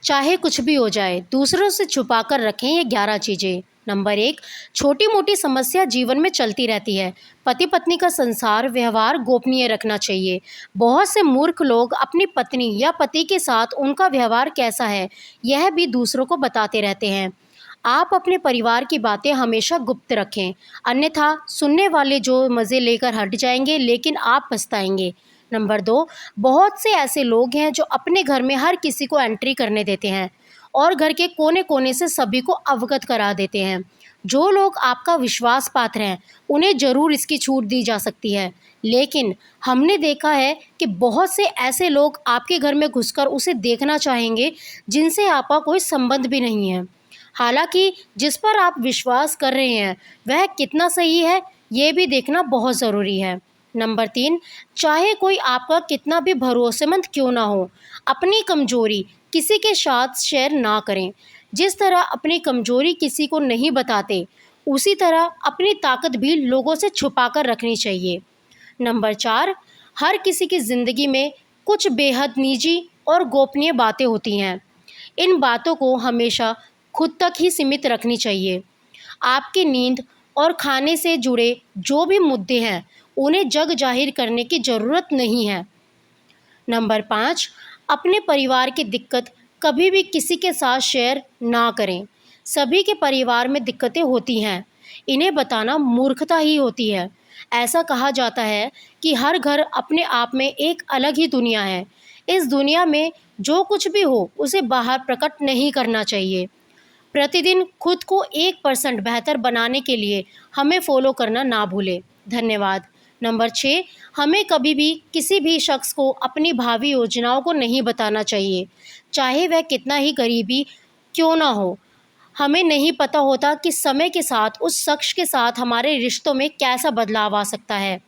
चाहे कुछ भी हो जाए, दूसरों से छुपा कर रखें ये 11 चीज़ें। नंबर 1, छोटी मोटी समस्या जीवन में चलती रहती है। पति पत्नी का संसार व्यवहार गोपनीय रखना चाहिए। बहुत से मूर्ख लोग अपनी पत्नी या पति के साथ उनका व्यवहार कैसा है, यह भी दूसरों को बताते रहते हैं। आप अपने परिवार की बातें हमेशा गुप्त रखें, अन्यथा सुनने वाले जो मज़े लेकर हट जाएंगे लेकिन आप पछताएंगे। नंबर 2, बहुत से ऐसे लोग हैं जो अपने घर में हर किसी को एंट्री करने देते हैं और घर के कोने कोने से सभी को अवगत करा देते हैं। जो लोग आपका विश्वास पात्र हैं, उन्हें ज़रूर इसकी छूट दी जा सकती है, लेकिन हमने देखा है कि बहुत से ऐसे लोग आपके घर में घुसकर उसे देखना चाहेंगे जिनसे आपका कोई संबंध भी नहीं है। हालांकि जिस पर आप विश्वास कर रहे हैं वह कितना सही है, ये भी देखना बहुत ज़रूरी है। नंबर 3, चाहे कोई आपका कितना भी भरोसेमंद क्यों ना हो, अपनी कमजोरी किसी के साथ शेयर ना करें। जिस तरह अपनी कमजोरी किसी को नहीं बताते, उसी तरह अपनी ताकत भी लोगों से छुपा कर रखनी चाहिए। नंबर 4, हर किसी की ज़िंदगी में कुछ बेहद निजी और गोपनीय बातें होती हैं। इन बातों को हमेशा खुद तक ही सीमित रखनी चाहिए। आपकी नींद और खाने से जुड़े जो भी मुद्दे हैं, उन्हें जग जाहिर करने की ज़रूरत नहीं है। नंबर 5, अपने परिवार की दिक्कत कभी भी किसी के साथ शेयर ना करें। सभी के परिवार में दिक्कतें होती हैं, इन्हें बताना मूर्खता ही होती है। ऐसा कहा जाता है कि हर घर अपने आप में एक अलग ही दुनिया है। इस दुनिया में जो कुछ भी हो उसे बाहर प्रकट नहीं करना चाहिए। प्रतिदिन खुद को 1% बेहतर बनाने के लिए हमें फॉलो करना ना भूलें। धन्यवाद। नंबर 6, हमें कभी भी किसी भी शख्स को अपनी भावी योजनाओं को नहीं बताना चाहिए, चाहे वह कितना ही गरीबी क्यों ना हो। हमें नहीं पता होता कि समय के साथ उस शख्स के साथ हमारे रिश्तों में कैसा बदलाव आ सकता है।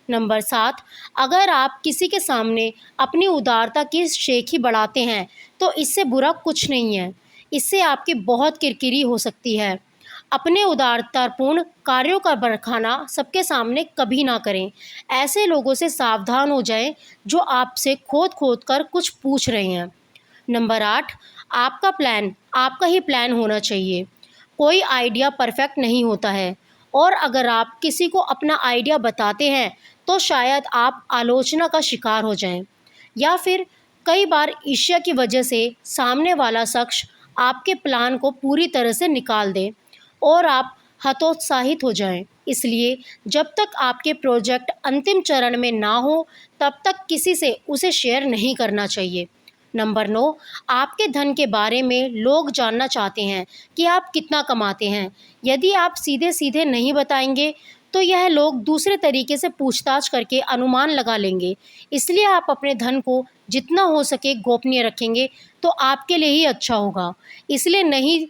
नंबर 7, अगर आप किसी के सामने अपनी उदारता की शेखी बढ़ाते हैं तो इससे बुरा कुछ नहीं है। इससे आपकी बहुत किरकिरी हो सकती है। अपने उदारतापूर्ण कार्यों का बरखाना सबके सामने कभी ना करें। ऐसे लोगों से सावधान हो जाएं जो आपसे खोद खोद कर कुछ पूछ रहे हैं। नंबर 8, आपका प्लान आपका ही प्लान होना चाहिए। कोई आइडिया परफेक्ट नहीं होता है, और अगर आप किसी को अपना आइडिया बताते हैं तो शायद आप आलोचना का शिकार हो जाएं, या फिर कई बार ईर्ष्या की वजह से सामने वाला शख्स आपके प्लान को पूरी तरह से निकाल दे और आप हतोत्साहित हो जाएं। इसलिए जब तक आपके प्रोजेक्ट अंतिम चरण में ना हो, तब तक किसी से उसे शेयर नहीं करना चाहिए। नंबर 9, आपके धन के बारे में लोग जानना चाहते हैं कि आप कितना कमाते हैं। यदि आप सीधे सीधे नहीं बताएंगे तो यह लोग दूसरे तरीके से पूछताछ करके अनुमान लगा लेंगे। इसलिए आप अपने धन को जितना हो सके गोपनीय रखेंगे तो आपके लिए ही अच्छा होगा। इसलिए नहीं,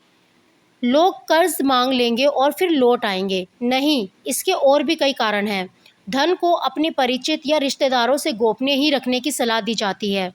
लोग कर्ज मांग लेंगे और फिर लौट आएंगे नहीं, इसके और भी कई कारण हैं। धन को अपने परिचित या रिश्तेदारों से गोपनीय ही रखने की सलाह दी जाती है,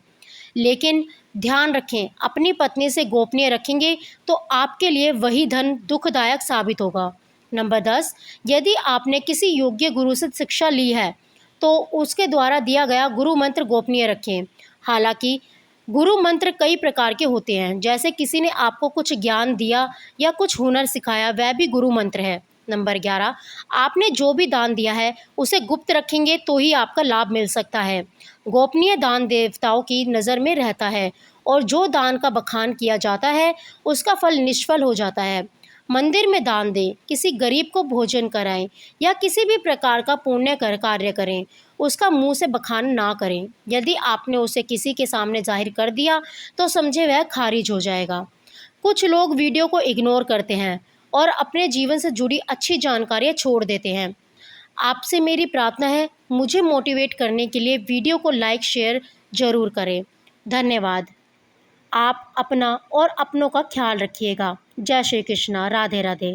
लेकिन ध्यान रखें, अपनी पत्नी से गोपनीय रखेंगे तो आपके लिए वही धन दुखदायक साबित होगा। नंबर 10, यदि आपने किसी योग्य गुरु से शिक्षा ली है तो उसके द्वारा दिया गया गुरु मंत्र गोपनीय रखें। हालांकि गुरु मंत्र कई प्रकार के होते हैं, जैसे किसी ने आपको कुछ ज्ञान दिया या कुछ हुनर सिखाया, वह भी गुरु मंत्र है। नंबर 11, आपने जो भी दान दिया है उसे गुप्त रखेंगे तो ही आपका लाभ मिल सकता है। गोपनीय दान देवताओं की नज़र में रहता है और जो दान का बखान किया जाता है उसका फल निष्फल हो जाता है। मंदिर में दान दें, किसी गरीब को भोजन कराएं या किसी भी प्रकार का पुण्य कर कार्य करें, उसका मुंह से बखान ना करें। यदि आपने उसे किसी के सामने जाहिर कर दिया तो समझे वह खारिज हो जाएगा। कुछ लोग वीडियो को इग्नोर करते हैं और अपने जीवन से जुड़ी अच्छी जानकारियां छोड़ देते हैं। आपसे मेरी प्रार्थना है, मुझे मोटिवेट करने के लिए वीडियो को लाइक शेयर ज़रूर करें। धन्यवाद। आप अपना और अपनों का ख्याल रखिएगा। जय श्री कृष्णा। राधे राधे।